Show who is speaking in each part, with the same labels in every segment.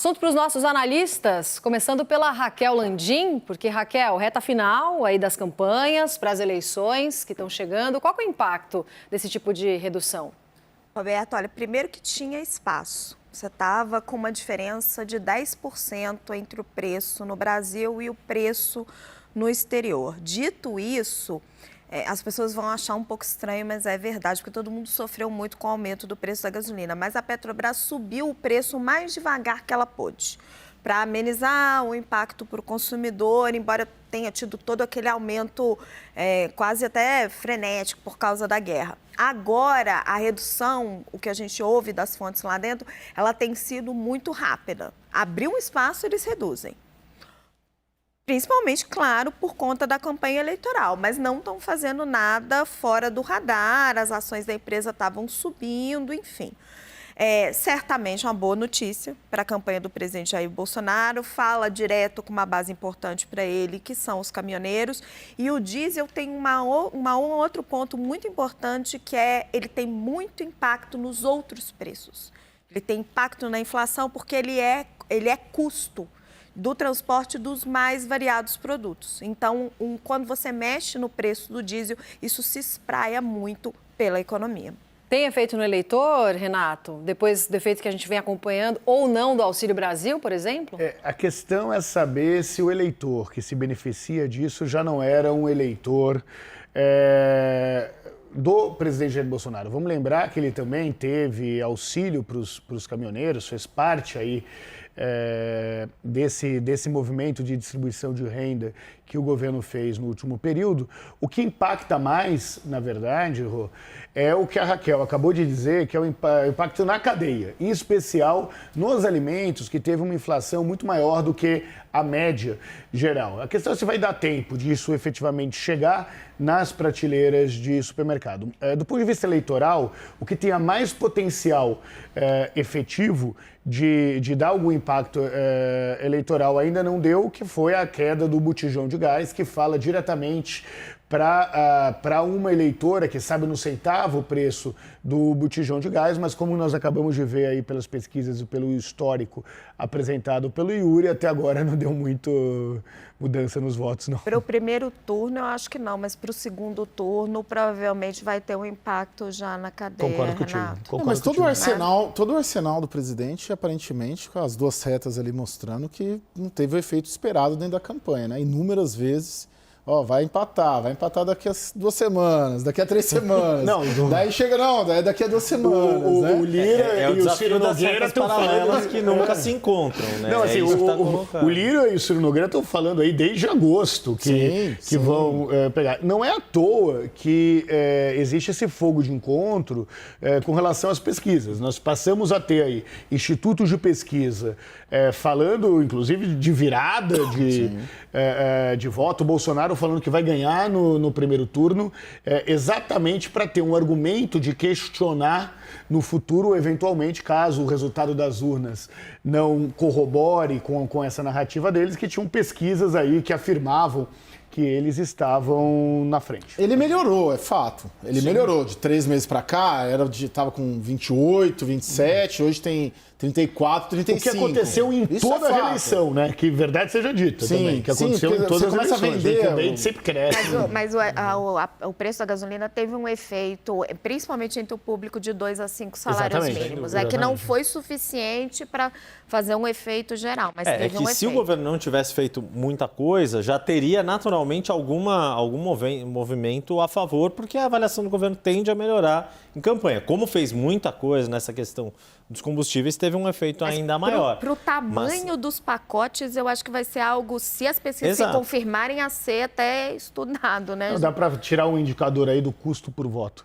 Speaker 1: Assunto para os nossos analistas, começando pela Raquel Landim, porque, Raquel, reta final aí das campanhas para as eleições que estão chegando. Qual que é o impacto desse tipo de redução?
Speaker 2: Roberto, olha, primeiro que tinha espaço. Você estava com uma diferença de 10% entre o preço no Brasil e o preço no exterior. Dito isso, as pessoas vão achar um pouco estranho, mas é verdade, porque todo mundo sofreu muito com o aumento do preço da gasolina. Mas a Petrobras subiu o preço o mais devagar que ela pôde, para amenizar o impacto para o consumidor, embora tenha tido todo aquele aumento quase até frenético por causa da guerra. Agora, a redução, o que a gente ouve das fontes lá dentro, ela tem sido muito rápida. Abriu um espaço, eles reduzem. Principalmente, claro, por conta da campanha eleitoral, mas não estão fazendo nada fora do radar, as ações da empresa estavam subindo, enfim. Certamente uma boa notícia para a campanha do presidente Jair Bolsonaro, fala direto com uma base importante para ele, que são os caminhoneiros. E o diesel tem um outro ponto muito importante, que ele tem muito impacto nos outros preços. Ele tem impacto na inflação porque ele é custo do transporte dos mais variados produtos. Então, quando você mexe no preço do diesel, isso se espraia muito pela economia.
Speaker 1: Tem efeito no eleitor, Renato? Depois do efeito que a gente vem acompanhando, ou não, do Auxílio Brasil, por exemplo?
Speaker 3: A questão é saber se o eleitor que se beneficia disso já não era um eleitor do presidente Jair Bolsonaro. Vamos lembrar que ele também teve auxílio para os caminhoneiros, fez parte aí desse movimento de distribuição de renda que o governo fez no último período. O que impacta mais, na verdade, Rô, é o que a Raquel acabou de dizer, que é o impacto na cadeia, em especial nos alimentos, que teve uma inflação muito maior do que a média geral. A questão é se vai dar tempo disso efetivamente chegar nas prateleiras de supermercado. Do ponto de vista eleitoral, o que tem a mais potencial efetivo de dar algum impacto eleitoral ainda não deu, que foi a queda do botijão de gás, que fala diretamente para uma eleitora que sabe no centavo o preço do botijão de gás, mas como nós acabamos de ver aí pelas pesquisas e pelo histórico apresentado pelo Yuri, até agora não deu muito mudança nos votos, não.
Speaker 2: Para o primeiro turno, eu acho que não, mas para o segundo turno, provavelmente vai ter um impacto já na cadeia,
Speaker 3: Concordo contigo.
Speaker 2: Renato.
Speaker 4: Mas todo o arsenal do presidente, aparentemente, com as duas retas ali mostrando que não teve o efeito esperado dentro da campanha, né? Inúmeras vezes. Vai empatar daqui a 2 semanas, daqui a 3 semanas. Daí chega, daqui a 2 semanas.
Speaker 3: O Lira e o Ciro Nogueira estão falando
Speaker 5: que nunca se encontram, né?
Speaker 3: Não, assim, o Lira e o Ciro Nogueira estão falando aí desde agosto que vão pegar. Não é à toa que existe esse fogo de encontro com relação às pesquisas. Nós passamos a ter aí institutos de pesquisa falando, inclusive, de virada de voto. O Bolsonaro falando que vai ganhar no primeiro turno, exatamente para ter um argumento de questionar no futuro, eventualmente, caso o resultado das urnas não corrobore com essa narrativa deles, que tinham pesquisas aí que afirmavam que eles estavam na frente.
Speaker 4: Ele melhorou, é fato. Ele melhorou. De 3 meses para cá, estava com 28, 27, hoje tem 34, 35.
Speaker 3: O que aconteceu em toda a reeleição, né? Que verdade seja dita também. Que aconteceu em todas as eleições. O incumbente sempre cresce.
Speaker 2: Mas o preço da gasolina teve um efeito, principalmente entre o público, de 2 a 5 salários mínimos. Que não foi suficiente para fazer um efeito geral, mas teve um efeito.
Speaker 5: Se o governo não tivesse feito muita coisa, já teria naturalmente algum movimento a favor, porque a avaliação do governo tende a melhorar em campanha. Como fez muita coisa nessa questão dos combustíveis, teve um efeito ainda maior.
Speaker 2: Para o tamanho dos pacotes, eu acho que vai ser algo, se as pesquisas se confirmarem, a ser até estudado, né?
Speaker 3: Não, dá para tirar um indicador aí do custo por voto.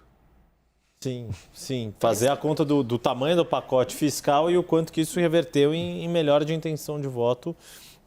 Speaker 5: Sim. Fazer a conta do tamanho do pacote fiscal e o quanto que isso reverteu em melhora de intenção de voto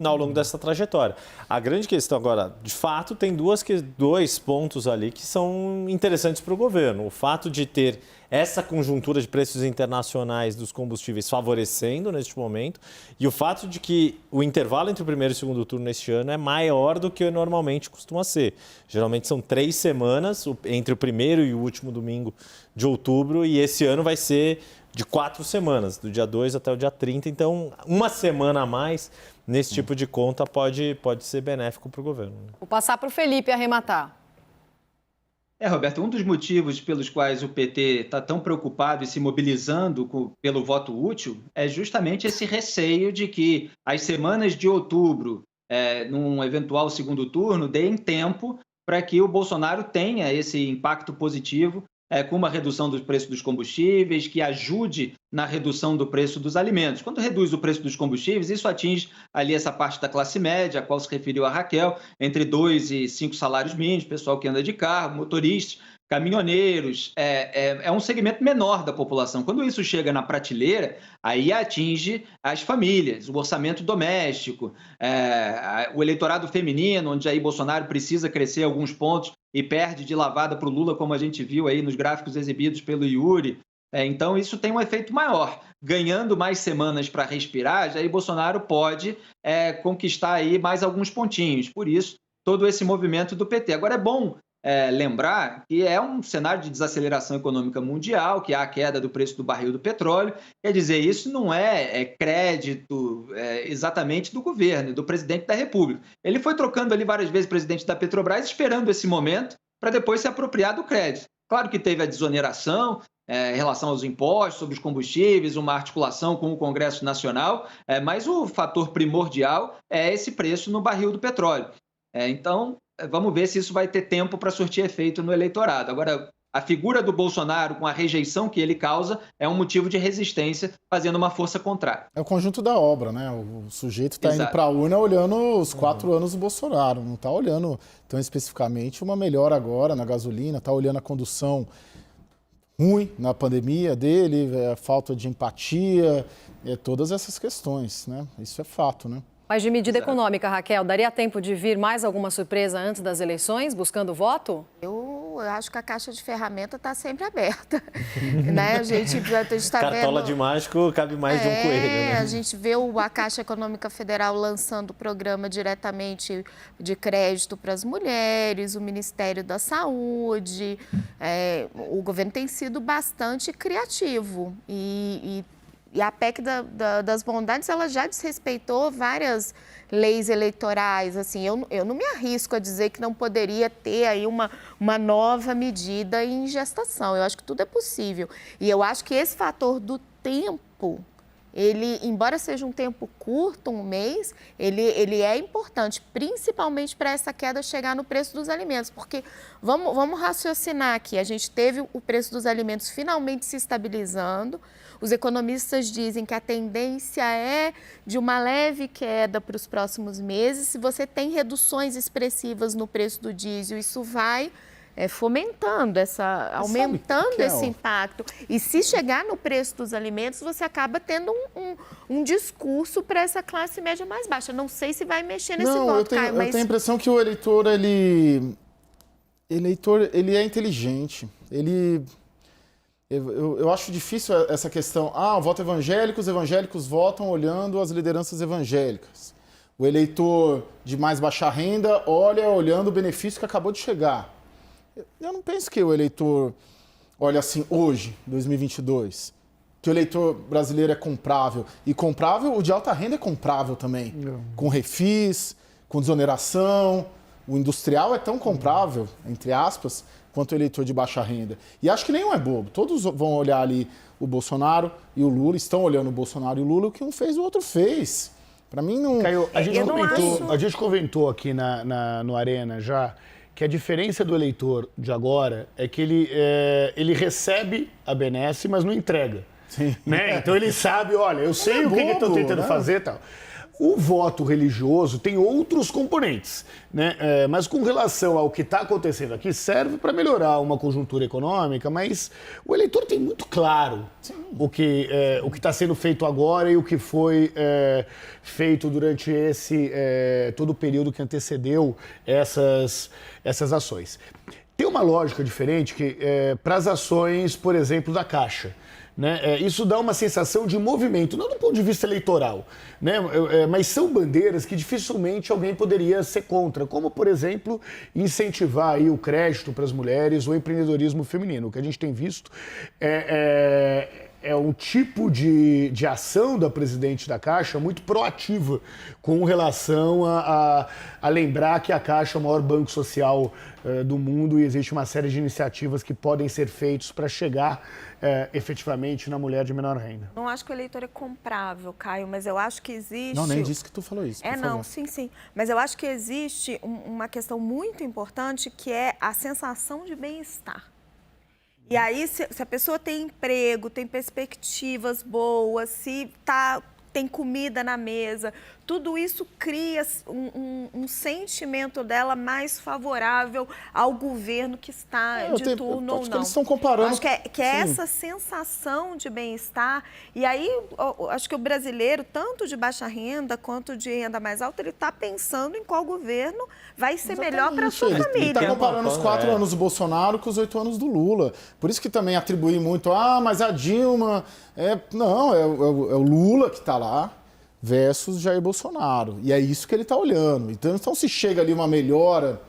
Speaker 5: ao longo dessa trajetória. A grande questão agora, de fato, tem dois pontos ali que são interessantes para o governo. O fato de ter essa conjuntura de preços internacionais dos combustíveis favorecendo neste momento e o fato de que o intervalo entre o primeiro e o segundo turno neste ano é maior do que normalmente costuma ser. Geralmente são 3 semanas entre o primeiro e o último domingo de outubro e esse ano vai ser de 4 semanas, do dia 2 até o dia 30. Então, uma semana a mais nesse tipo de conta pode ser benéfico para o governo.
Speaker 1: Vou passar para o Felipe arrematar.
Speaker 6: Roberto, um dos motivos pelos quais o PT está tão preocupado e se mobilizando pelo voto útil é justamente esse receio de que as semanas de outubro, num eventual segundo turno, deem tempo para que o Bolsonaro tenha esse impacto positivo com uma redução do preço dos combustíveis, que ajude na redução do preço dos alimentos. Quando reduz o preço dos combustíveis, isso atinge ali essa parte da classe média, a qual se referiu a Raquel, entre 2 e 5 salários mínimos, pessoal que anda de carro, motoristas, caminhoneiros, é um segmento menor da população. Quando isso chega na prateleira, aí atinge as famílias, o orçamento doméstico, o eleitorado feminino, onde aí Bolsonaro precisa crescer alguns pontos e perde de lavada para o Lula, como a gente viu aí nos gráficos exibidos pelo Yuri. Então, isso tem um efeito maior. Ganhando mais semanas para respirar, aí Bolsonaro pode conquistar aí mais alguns pontinhos. Por isso, todo esse movimento do PT. Agora, é bom lembrar que é um cenário de desaceleração econômica mundial, que há a queda do preço do barril do petróleo. Quer dizer, isso não é crédito exatamente do governo, do presidente da República. Ele foi trocando ali várias vezes presidente da Petrobras, esperando esse momento para depois se apropriar do crédito. Claro que teve a desoneração em relação aos impostos sobre os combustíveis, uma articulação com o Congresso Nacional, mas o fator primordial é esse preço no barril do petróleo. Então, vamos ver se isso vai ter tempo para surtir efeito no eleitorado. Agora, a figura do Bolsonaro, com a rejeição que ele causa, é um motivo de resistência, fazendo uma força contrária.
Speaker 4: É o conjunto da obra, né? O sujeito está indo para a urna olhando os 4 anos do Bolsonaro, não está olhando tão especificamente uma melhora agora na gasolina, está olhando a condução ruim na pandemia dele, a falta de empatia, todas essas questões, né? Isso é fato, né?
Speaker 1: Mas de medida econômica, Raquel, daria tempo de vir mais alguma surpresa antes das eleições, buscando voto?
Speaker 2: Eu acho que a caixa de ferramenta está sempre aberta, né? A gente está vendo...
Speaker 5: Cartola de mágico cabe mais de um coelho, né?
Speaker 2: A gente vê a Caixa Econômica Federal lançando o programa diretamente de crédito para as mulheres, o Ministério da Saúde. O governo tem sido bastante criativo e a PEC das bondades, ela já desrespeitou várias leis eleitorais. Assim, eu não me arrisco a dizer que não poderia ter aí uma nova medida em gestação. Eu acho que tudo é possível. E eu acho que esse fator do tempo, ele, embora seja um tempo curto, um mês, ele é importante, principalmente para essa queda chegar no preço dos alimentos. Porque, vamos raciocinar aqui, a gente teve o preço dos alimentos finalmente se estabilizando. Os economistas dizem que a tendência é de uma leve queda para os próximos meses. Se você tem reduções expressivas no preço do diesel, isso vai fomentando, aumentando esse impacto. E se chegar no preço dos alimentos, você acaba tendo um discurso para essa classe média mais baixa. Não sei se vai mexer nesse voto, Caio, mas...
Speaker 4: Eu tenho a impressão que o eleitor, ele é inteligente. Eu acho difícil essa questão. O voto evangélico, os evangélicos votam olhando as lideranças evangélicas. O eleitor de mais baixa renda olhando o benefício que acabou de chegar. Eu não penso que o eleitor olha assim hoje, 2022, que o eleitor brasileiro é comprável. E comprável, o de alta renda é comprável também. Com refis, com desoneração. O industrial é tão comprável, entre aspas, quanto o eleitor de baixa renda. E acho que nenhum é bobo. Todos vão olhar ali o Bolsonaro e o Lula, estão olhando o Bolsonaro e o Lula, o que um fez, o outro fez. Para mim não...
Speaker 3: Caio, a gente comentou aqui no Arena já que a diferença do eleitor de agora é que ele recebe a benesse, mas não entrega.
Speaker 4: Sim.
Speaker 3: Né? Então ele sabe, olha, eu sei o que eu estou tentando fazer e tal. O voto religioso tem outros componentes, né? Mas com relação ao que está acontecendo aqui, serve para melhorar uma conjuntura econômica, mas o eleitor tem muito claro o que está sendo feito agora e o que foi feito durante todo o período que antecedeu essas ações. Tem uma lógica diferente para as ações, por exemplo, da Caixa. Né? Isso dá uma sensação de movimento, não do ponto de vista eleitoral, né? Mas são bandeiras que dificilmente alguém poderia ser contra, como, por exemplo, incentivar aí o crédito para as mulheres ou o empreendedorismo feminino. O que a gente tem visto é é um tipo de ação da presidente da Caixa muito proativa com relação a lembrar que a Caixa é o maior banco social do mundo e existe uma série de iniciativas que podem ser feitas para chegar efetivamente na mulher de menor renda.
Speaker 2: Não acho que o eleitor é comprável, Caio, mas eu acho que existe...
Speaker 4: Não, nem disse que tu falou isso, por favor.
Speaker 2: Sim. Mas eu acho que existe uma questão muito importante que é a sensação de bem-estar. E aí, se a pessoa tem emprego, tem perspectivas boas, se tem comida na mesa, tudo isso cria um sentimento dela mais favorável ao governo que está de turno ou não.
Speaker 4: Eles estão comparando...
Speaker 2: Acho que é essa sensação de bem-estar. E aí, acho que o brasileiro, tanto de baixa renda quanto de renda mais alta, ele está pensando em qual governo vai ser melhor para a sua família.
Speaker 4: Ele está comparando os 4 anos do Bolsonaro com os 8 anos do Lula. Por isso que também atribui muito, mas a Dilma... Não, é o Lula que está lá versus Jair Bolsonaro. E é isso que ele está olhando. Então, se chega ali uma melhora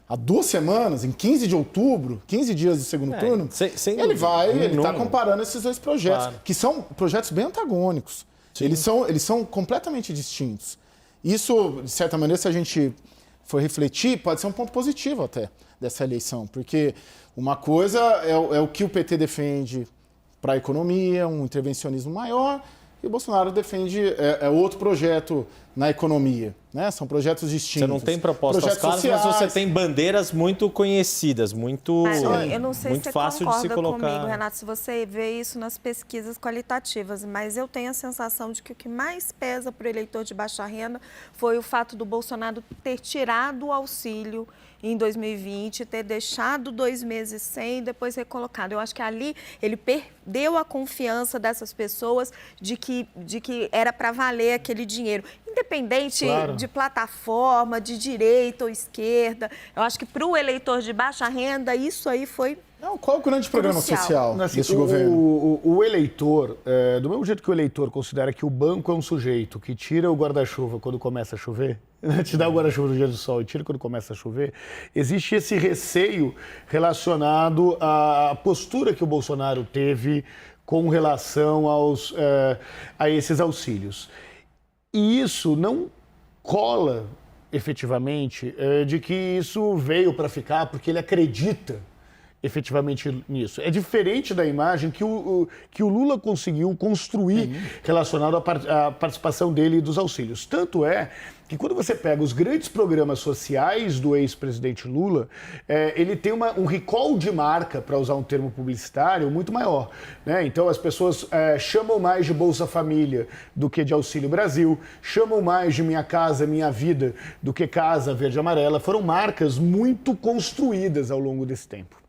Speaker 4: há 2 semanas, em 15 de outubro, 15 dias do segundo turno, ele está comparando esses 2 projetos, que são projetos bem antagônicos. Eles são completamente distintos. Isso, de certa maneira, se a gente for refletir, pode ser um ponto positivo até dessa eleição, porque uma coisa é o que o PT defende para a economia, um intervencionismo maior, e o Bolsonaro defende outro projeto na economia, né? São projetos distintos.
Speaker 5: Você não tem propostas claras, mas você tem bandeiras muito conhecidas, muito
Speaker 2: eu não sei
Speaker 5: muito
Speaker 2: se
Speaker 5: fácil de se colocar.
Speaker 2: Comigo, Renato, se você vê isso nas pesquisas qualitativas, mas eu tenho a sensação de que o que mais pesa para o eleitor de baixa renda foi o fato do Bolsonaro ter tirado o auxílio em 2020, ter deixado 2 meses sem e depois recolocado. Eu acho que ali ele perdeu a confiança dessas pessoas de que era para valer aquele dinheiro. Independente de plataforma, de direita ou esquerda, eu acho que para o eleitor de baixa renda, isso aí foi...
Speaker 4: Qual é o grande programa social desse governo?
Speaker 3: O eleitor, do mesmo jeito que o eleitor considera que o banco é um sujeito que tira o guarda-chuva quando começa a chover, te dá o guarda-chuva no dia do sol e tira quando começa a chover, existe esse receio relacionado à postura que o Bolsonaro teve com relação a esses auxílios. E isso não cola, efetivamente, de que isso veio para ficar porque ele acredita efetivamente nisso. É diferente da imagem que o Lula conseguiu construir relacionado à participação dele dos auxílios. Tanto é que quando você pega os grandes programas sociais do ex-presidente Lula, ele tem um recall de marca, para usar um termo publicitário, muito maior, né? Então as pessoas chamam mais de Bolsa Família do que de Auxílio Brasil, chamam mais de Minha Casa Minha Vida do que Casa Verde e Amarela. Foram marcas muito construídas ao longo desse tempo.